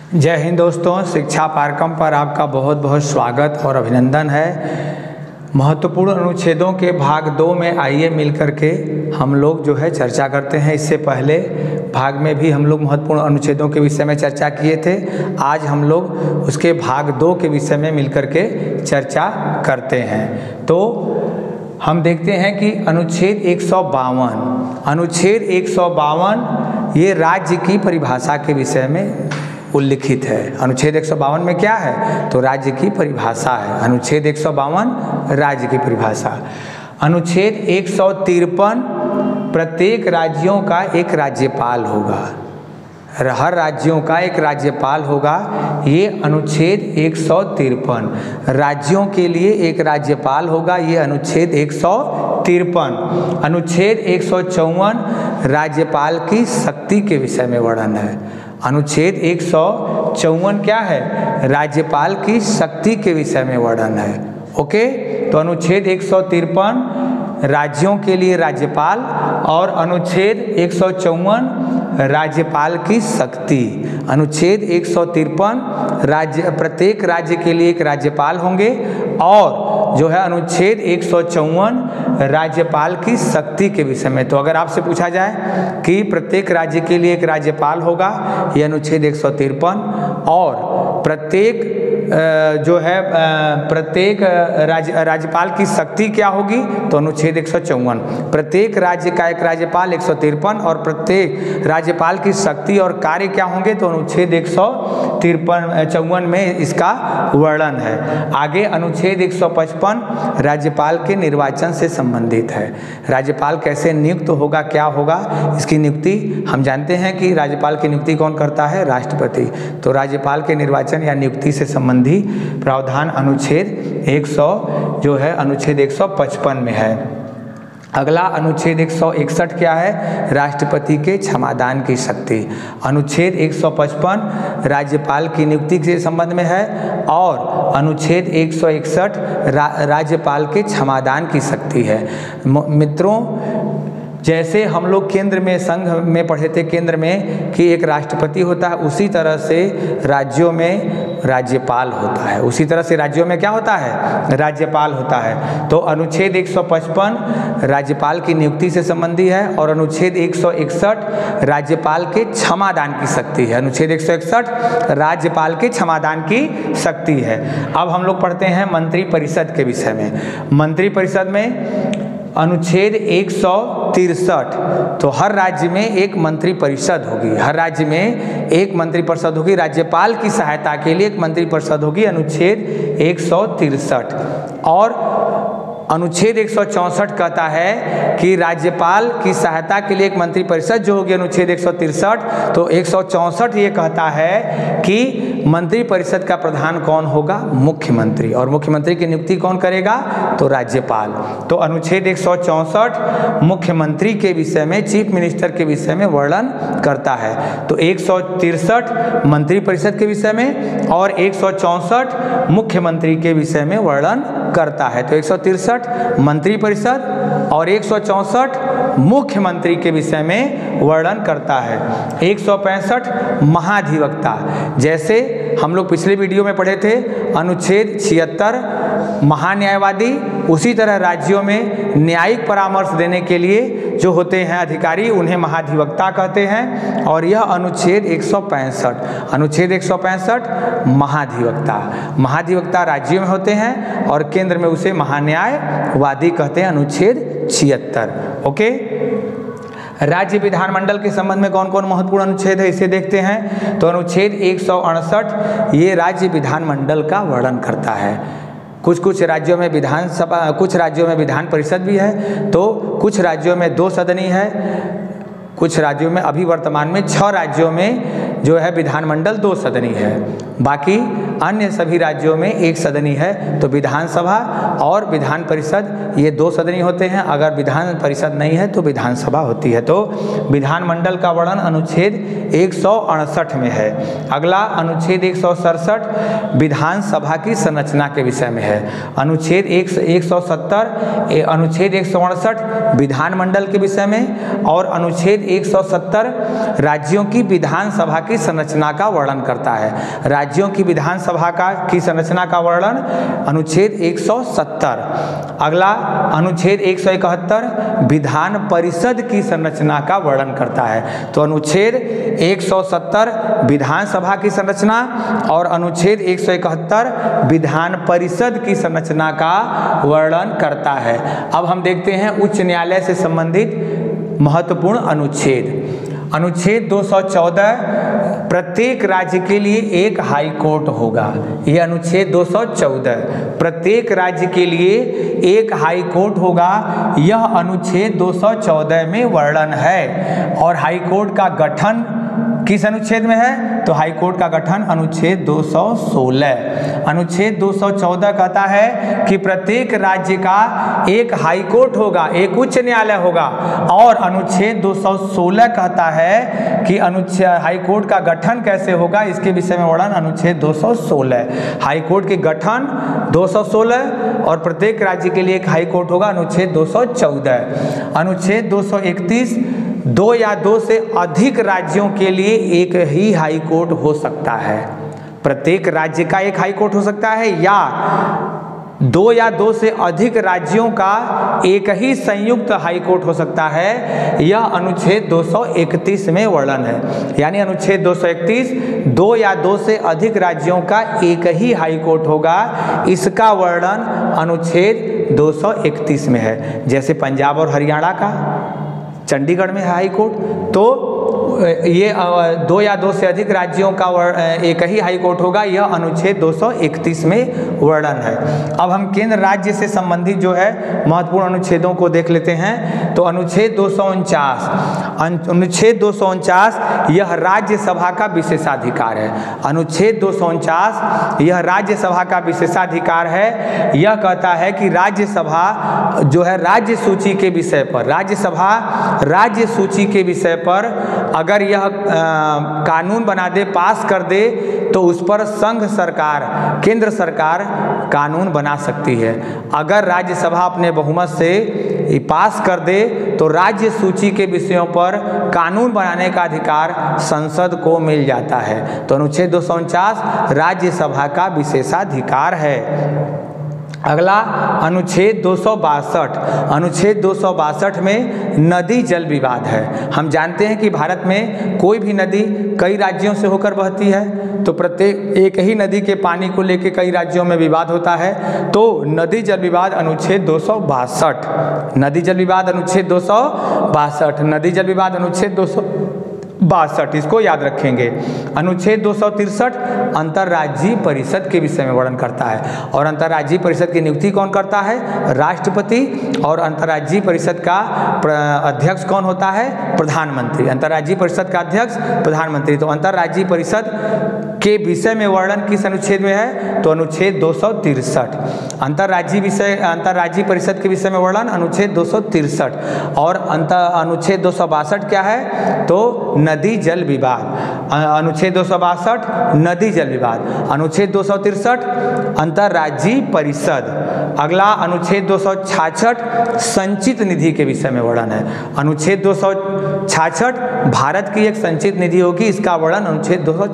जय हिंद दोस्तों, शिक्षा पारकम पर आपका बहुत बहुत स्वागत और अभिनंदन है। महत्वपूर्ण अनुच्छेदों के भाग 2 में आइए मिल करके हम लोग जो है चर्चा करते हैं। इससे पहले भाग में भी हम लोग महत्वपूर्ण अनुच्छेदों के विषय में चर्चा किए थे। आज हम लोग उसके भाग 2 के विषय में मिल करके चर्चा करते हैं। तो हम देखते हैं कि अनुच्छेद 152 ये राज्य की परिभाषा के विषय में उल्लिखित है। अनुच्छेद 152 में क्या है? तो राज्य की परिभाषा है। अनुच्छेद 152 राज्य की परिभाषा। अनुच्छेद 153 प्रत्येक राज्यों का एक राज्यपाल होगा, हर राज्यों का एक राज्यपाल होगा। ये अनुच्छेद 153 राज्यों के लिए एक राज्यपाल होगा, ये अनुच्छेद 153। अनुच्छेद 154 राज्यपाल की शक्ति के विषय में वर्णन है। अनुच्छेद 154 क्या है? राज्यपाल की शक्ति के विषय में वर्णन है। ओके, तो अनुच्छेद 153 राज्यों के लिए राज्यपाल और अनुच्छेद 154 राज्यपाल की शक्ति। अनुच्छेद 153 प्रत्येक राज्य के लिए एक राज्यपाल होंगे और जो है अनुच्छेद 154 राज्यपाल की शक्ति के विषय में। तो अगर आपसे पूछा जाए कि प्रत्येक राज्य के लिए एक राज्यपाल होगा, ये अनुच्छेद 153, और प्रत्येक प्रत्येक राज्यपाल की शक्ति क्या होगी? तो अनुच्छेद 154। प्रत्येक राज्य का एक राज्यपाल 153 और प्रत्येक राज्यपाल की शक्ति और कार्य क्या होंगे? तो अनुच्छेद 154 में इसका वर्णन है। आगे अनुच्छेद 155 राज्यपाल के निर्वाचन से संबंधित है। राज्यपाल कैसे नियुक्त होगा, क्या होगा इसकी नियुक्ति? हम जानते हैं कि राज्यपाल की नियुक्ति कौन करता है? राष्ट्रपति। तो राज्यपाल के निर्वाचन या नियुक्ति से संबंधी प्रावधान अनुच्छेद 155 में है। अगला अनुच्छेद 161 क्या है? राष्ट्रपति के क्षमादान की शक्ति। अनुच्छेद 155 राज्यपाल की नियुक्ति के संबंध में है और अनुच्छेद 161 राज्यपाल के क्षमादान की शक्ति है। मित्रों, जैसे हम लोग केंद्र में संघ में पढ़े थे, केंद्र में कि एक राष्ट्रपति होता है, उसी तरह से राज्यों में राज्यपाल होता है। उसी तरह से राज्यों में क्या होता है? राज्यपाल होता है। तो अनुच्छेद 155 राज्यपाल की नियुक्ति से संबंधी है और अनुच्छेद 161 राज्यपाल के क्षमादान की शक्ति है। अनुच्छेद 161 राज्यपाल के क्षमादान की शक्ति है। अब हम लोग पढ़ते हैं मंत्रिपरिषद के विषय में। मंत्रिपरिषद में अनुच्छेद 163, तो हर राज्य में एक मंत्रिपरिषद होगी, हर राज्य में एक मंत्रिपरिषद होगी। राज्यपाल की सहायता के लिए एक मंत्रिपरिषद होगी, अनुच्छेद 163। और अनुच्छेद 164 कहता है कि राज्यपाल की सहायता के लिए एक मंत्रिपरिषद जो होगी, अनुच्छेद 163। तो 164 ये कहता है कि मंत्रिपरिषद का प्रधान कौन होगा? मुख्यमंत्री। और मुख्यमंत्री की नियुक्ति कौन करेगा? तो राज्यपाल। तो अनुच्छेद 164 मुख्यमंत्री के विषय में, चीफ मिनिस्टर के विषय में वर्णन करता है। तो 163 मंत्रिपरिषद के विषय में और 164 मुख्यमंत्री के विषय में वर्णन करता है। तो 163 मंत्रिपरिषद और 164 मुख्यमंत्री के विषय में वर्णन करता है। 165 महाधिवक्ता। जैसे हम लोग पिछले वीडियो में पढ़े थे अनुच्छेद 76 महान्यायवादी, उसी तरह राज्यों में न्यायिक परामर्श देने के लिए जो होते हैं अधिकारी, उन्हें महाधिवक्ता कहते हैं। और यह अनुच्छेद 165 महाधिवक्ता। महाधिवक्ता राज्यों में होते हैं और केंद्र में उसे महान्यायवादी कहते हैं, अनुच्छेद 76। ओके, राज्य विधानमंडल के संबंध में कौन कौन महत्वपूर्ण अनुच्छेद है इसे देखते हैं। तो अनुच्छेद 168 ये राज्य विधानमंडल का वर्णन करता है। कुछ राज्यों में विधानसभा, कुछ राज्यों में विधान परिषद भी है, तो कुछ राज्यों में 2 सदनी है, कुछ राज्यों में, अभी वर्तमान में 6 राज्यों में जो है विधानमंडल 2 सदनी है। बाकी अन्य सभी राज्यों में एक सदनी है। तो विधानसभा और विधान परिषद ये दो सदनी होते हैं। अगर विधान परिषद नहीं है तो विधानसभा होती है। तो विधानमंडल का वर्णन अनुच्छेद 168 में है। अगला अनुच्छेद 167 विधानसभा की संरचना के विषय में है। अनुच्छेद 170 अनुच्छेद 168 विधानमंडल के विषय में और अनुच्छेद 170 राज्यों की विधानसभा की संरचना का वर्णन करता है। राज्यों की विधानसभा की संरचना का वर्णन अनुच्छेद 170। अगला अनुच्छेद 171 विधान परिषद की संरचना का वर्णन करता है। तो अनुच्छेद 170 विधानसभा की संरचना और अनुच्छेद 171 विधान परिषद की संरचना का वर्णन करता है। अब हम देखते हैं उच्च न्यायालय से संबंधित महत्वपूर्ण अनुच्छेद। अनुच्छेद 214 प्रत्येक राज्य के लिए एक हाई कोर्ट होगा। यह अनुच्छेद 214 प्रत्येक राज्य के लिए एक हाई कोर्ट होगा। यह अनुच्छेद 214 में वर्णन है। और हाई कोर्ट का गठन किस अनुच्छेद में है? तो हाई कोर्ट का गठन अनुच्छेद 216। अनुच्छेद 214 कहता है कि प्रत्येक राज्य का एक हाई कोर्ट होगा, एक उच्च न्यायालय होगा। और अनुच्छेद 216 कहता है कि हाई कोर्ट का गठन कैसे होगा, इसके विषय में वर्णन अनुच्छेद 216। हाई कोर्ट के गठन 216 और प्रत्येक राज्य के लिए एक हाई कोर्ट होगा अनुच्छेद 214। अनुच्छेद 231 दो या दो से अधिक राज्यों के लिए एक ही हाई कोर्ट हो सकता है। प्रत्येक राज्य का एक हाई कोर्ट हो सकता है या दो या दो से अधिक राज्यों का एक ही संयुक्त हाई कोर्ट हो सकता है। यह अनुच्छेद 231 में वर्णन है। यानी अनुच्छेद 231 दो या दो से अधिक राज्यों का एक ही हाई कोर्ट होगा, इसका वर्णन अनुच्छेद 231 में है। जैसे पंजाब और हरियाणा का चंडीगढ़ में है हाई कोर्ट, तो ये दो या दो से अधिक राज्यों का एक ही हाई कोर्ट होगा, यह अनुच्छेद 231 में वर्णन है। अब हम केंद्र राज्य से संबंधित जो है महत्वपूर्ण अनुच्छेदों को देख लेते हैं। तो अनुच्छेद 249 यह राज्यसभा का विशेषाधिकार है। अनुच्छेद 249 यह राज्यसभा का विशेषाधिकार है। यह कहता है कि राज्यसभा जो है राज्य सूची के विषय पर, राज्यसभा राज्य सूची के विषय पर अगर यह कानून बना दे, पास कर दे, तो उस पर संघ सरकार, केंद्र सरकार कानून बना सकती है। अगर राज्यसभा अपने बहुमत से पास कर दे तो राज्य सूची के विषयों पर कानून बनाने का अधिकार संसद को मिल जाता है। तो अनुच्छेद 249 राज्यसभा का विशेषाधिकार है। अगला अनुच्छेद 262। अनुच्छेद 262 में नदी जल विवाद है। हम जानते हैं कि भारत में कोई भी नदी कई राज्यों से होकर बहती है, तो प्रत्येक एक ही नदी के पानी को लेकर कई राज्यों में विवाद होता है। तो नदी जल विवाद अनुच्छेद 262, नदी जल विवाद अनुच्छेद 262, नदी जल विवाद अनुच्छेद 262, इसको याद रखेंगे। अनुच्छेद 263 अंतर्राज्यीय परिषद के विषय में वर्णन करता है। और अंतर्राज्यीय परिषद की नियुक्ति कौन करता है? राष्ट्रपति। और अंतर्राज्यीय परिषद का अध्यक्ष कौन होता है? प्रधानमंत्री। अंतर्राज्यीय परिषद का अध्यक्ष प्रधानमंत्री। तो अंतर्राज्यीय परिषद के विषय में वर्णन किस अनुच्छेद में है? तो अनुच्छेद 263। अंतर्राज्यीय परिषद के विषय में वर्णन अनुच्छेद 263। और अनुच्छेद 262 क्या है? तो नदी जल विवाद। अनुच्छेद 262 नदी जल विवाद। अनुच्छेद 263 अंतर्राज्यीय परिषद। अगला अनुच्छेद 266 संचित निधि के विषय में वर्णन है। अनुच्छेद 266 भारत की एक संचित निधि होगी, इसका वर्णन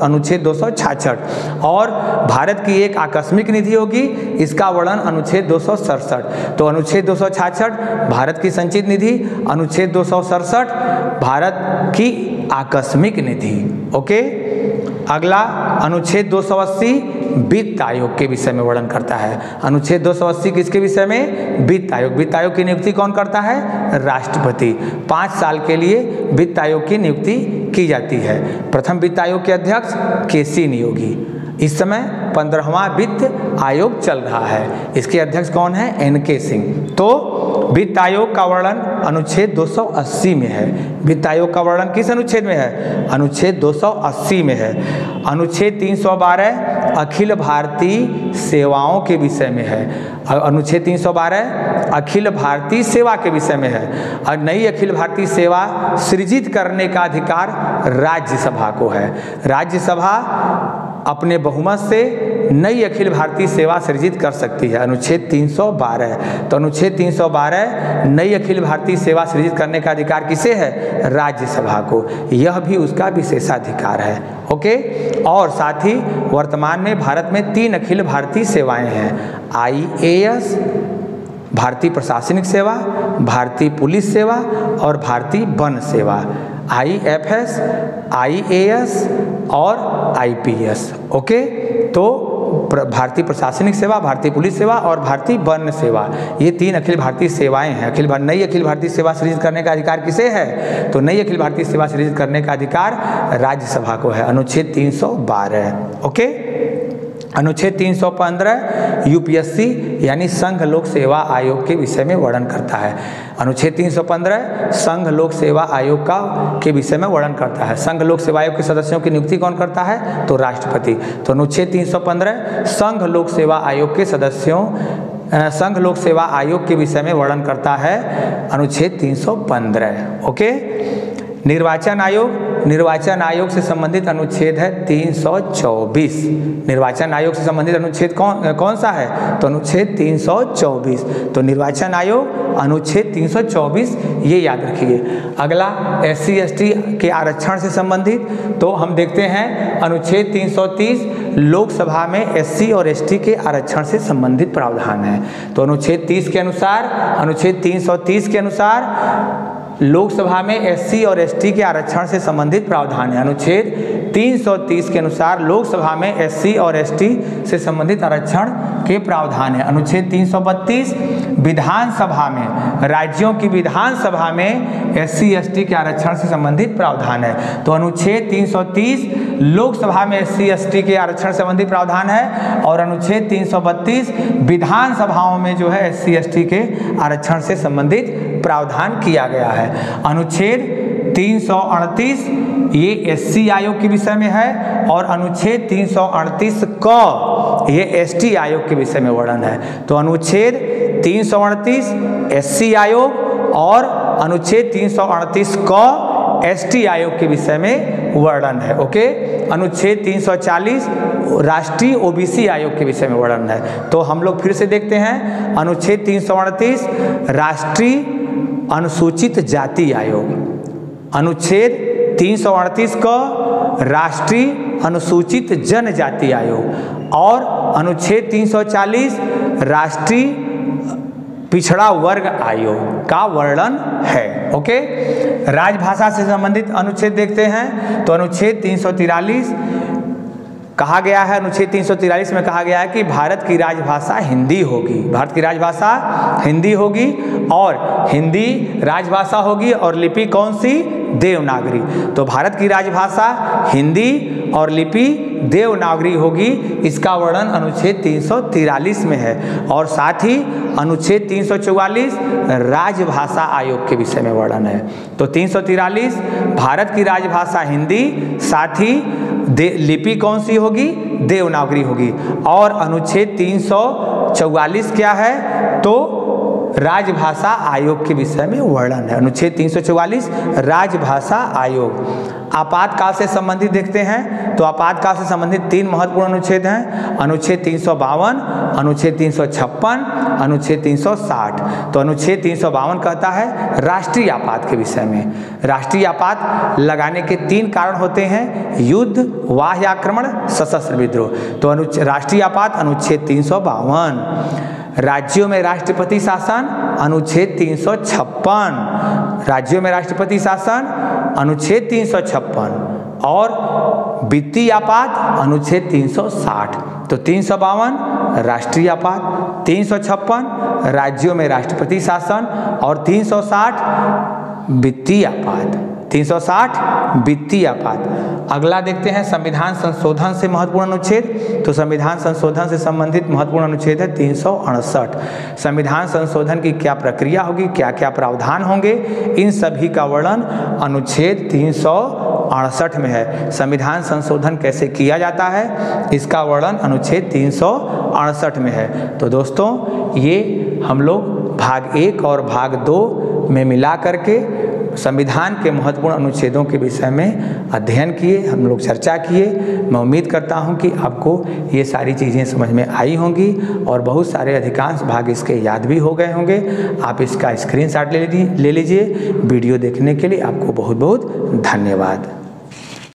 अनुच्छेद 266। और भारत की एक आकस्मिक निधि होगी, इसका वर्णन अनुच्छेद 267। तो अनुच्छेद 266 भारत की संचित निधि, अनुच्छेद 267 भारत की आकस्मिक निधि। ओके। अगला अनुच्छेद 280 वित्त आयोग के विषय में वर्णन करता है। अनुच्छेद 280 किसके विषय में? वित्त आयोग। वित्त आयोग की नियुक्ति कौन करता है? राष्ट्रपति। 5 साल के लिए वित्त आयोग की नियुक्ति की जाती है। प्रथम वित्त आयोग के अध्यक्ष केसी नियोगी। इस समय 15वां वित्त आयोग चल रहा है। इसके अध्यक्ष कौन है? एनके सिंह। तो वित्त आयोग का वर्णन अनुच्छेद 280 में है। वित्त आयोग का वर्णन किस अनुच्छेद में है? अनुच्छेद 280 में है। अनुच्छेद 312 अखिल भारतीय सेवाओं के विषय में है। अनुच्छेद 312 अखिल भारतीय सेवा के विषय में है। और नई अखिल भारतीय सेवा सृजित करने का अधिकार राज्यसभा को है। राज्यसभा अपने बहुमत से नई अखिल भारतीय सेवा सृजित कर सकती है। अनुच्छेद 312। तो अनुच्छेद 312 नई अखिल भारतीय सेवा सृजित करने का अधिकार किसे है? राज्यसभा को। यह भी उसका विशेषाधिकार है। ओके। और साथ ही वर्तमान में भारत में 3 अखिल भारतीय सेवाएं हैं। IAS, भारतीय प्रशासनिक सेवा, भारतीय पुलिस सेवा और भारतीय वन सेवा। IFS, IAS और IPS। ओके। तो भारतीय प्रशासनिक सेवा, भारतीय पुलिस सेवा और भारतीय वन सेवा, ये 3 अखिल भारतीय सेवाएं हैं। नई अखिल भारतीय सेवा सृजित करने का अधिकार किसे है? तो नई अखिल भारतीय सेवा सृजित करने का अधिकार राज्यसभा को है। अनुच्छेद 312। ओके। अनुच्छेद 315 UPSC यानी संघ लोक सेवा आयोग के विषय में वर्णन करता है। अनुच्छेद 315 संघ लोक सेवा आयोग का के विषय में वर्णन करता है। संघ लोक सेवा आयोग के सदस्यों की नियुक्ति कौन करता है? तो राष्ट्रपति। तो अनुच्छेद 315 संघ लोक सेवा आयोग के सदस्यों संघ लोक सेवा आयोग के विषय में वर्णन करता है। अनुच्छेद 315। ओके। निर्वाचन आयोग से संबंधित अनुच्छेद है 324। निर्वाचन आयोग से संबंधित अनुच्छेद कौन सा है? तो अनुच्छेद 324। तो निर्वाचन आयोग अनुच्छेद 324 ये याद रखिए। अगला SC ST के आरक्षण से संबंधित, तो हम देखते हैं अनुच्छेद 330 लोकसभा में SC और ST के आरक्षण से संबंधित प्रावधान है। तो अनुच्छेद 330 के अनुसार लोकसभा में SC और ST के आरक्षण से संबंधित प्रावधान है। अनुच्छेद 330 के अनुसार लोकसभा में SC और ST से संबंधित आरक्षण के प्रावधान है। अनुच्छेद 332 विधानसभा में, राज्यों की विधानसभा में SC ST के आरक्षण से संबंधित प्रावधान है। तो अनुच्छेद 330 लोकसभा में SC ST के आरक्षण से संबंधित प्रावधान है और अनुच्छेद 332 विधानसभाओं में जो है SC ST के आरक्षण से संबंधित प्रावधान किया गया है। अनुच्छेद 338 ये SC आयोग के विषय में है और अनुच्छेद 338 क ये ST आयोग के विषय में वर्णन है। तो अनुच्छेद 338 SC आयोग और अनुच्छेद 338 क ST आयोग के विषय में वर्णन है। ओके। अनुच्छेद 340 राष्ट्रीय OBC आयोग के विषय में वर्णन है। तो हम लोग फिर से देखते हैं। अनुच्छेद 338 राष्ट्रीय अनुसूचित जाति आयोग, अनुच्छेद 338 का राष्ट्रीय अनुसूचित जनजाति आयोग और अनुच्छेद 340 राष्ट्रीय पिछड़ा वर्ग आयोग का वर्णन है। ओके। राजभाषा से संबंधित अनुच्छेद देखते हैं। तो अनुच्छेद 343 कहा गया है, अनुच्छेद 343 में कहा गया है कि भारत की राजभाषा हिंदी होगी। भारत की राजभाषा हिंदी होगी और हिंदी राजभाषा होगी और लिपि कौन सी? देवनागरी। तो भारत की राजभाषा हिंदी और लिपि देवनागरी होगी। इसका वर्णन अनुच्छेद 343 में है। और साथ ही अनुच्छेद 344 राजभाषा आयोग के विषय में वर्णन है। तो 343 भारत की राजभाषा हिंदी, साथ ही लिपि कौन सी होगी? देवनागरी होगी। और अनुच्छेद 344 क्या है? तो राजभाषा आयोग के विषय में वर्णन है। अनुच्छेद 344 राजभाषा आयोग। आपातकाल से संबंधित देखते हैं। तो आपातकाल से संबंधित 3 महत्वपूर्ण अनुच्छेद हैं। अनुच्छेद 352, अनुच्छेद 356, अनुच्छेद 360। तो अनुच्छेद 352 कहता है राष्ट्रीय आपात के विषय में। राष्ट्रीय आपात लगाने के 3 कारण होते हैं: युद्ध, बाह्य आक्रमण, सशस्त्र विद्रोह। तो राष्ट्रीय आपात अनुच्छेद 352। राज्यों में राष्ट्रपति शासन अनुच्छेद 356। राज्यों में राष्ट्रपति शासन अनुच्छेद 356 और वित्तीय आपात अनुच्छेद 360। तो 352 राष्ट्रीय आपात, 356 राज्यों में राष्ट्रपति शासन और 360 वित्तीय आपात। 360 वित्तीय आपात। अगला देखते हैं संविधान संशोधन से महत्वपूर्ण अनुच्छेद। तो संविधान संशोधन से संबंधित महत्वपूर्ण अनुच्छेद है 368। संविधान संशोधन की क्या प्रक्रिया होगी, क्या क्या प्रावधान होंगे, इन सभी का वर्णन अनुच्छेद 368 में है। संविधान संशोधन कैसे किया जाता है, इसका वर्णन अनुच्छेद 368 में है। तो दोस्तों ये हम लोग भाग 1 और भाग 2 में मिला करके संविधान के महत्वपूर्ण अनुच्छेदों के विषय में अध्ययन किए, हम लोग चर्चा किए। मैं उम्मीद करता हूं कि आपको ये सारी चीज़ें समझ में आई होंगी और बहुत सारे अधिकांश भाग इसके याद भी हो गए होंगे। आप इसका स्क्रीनशॉट ले लीजिए। वीडियो देखने के लिए आपको बहुत बहुत धन्यवाद।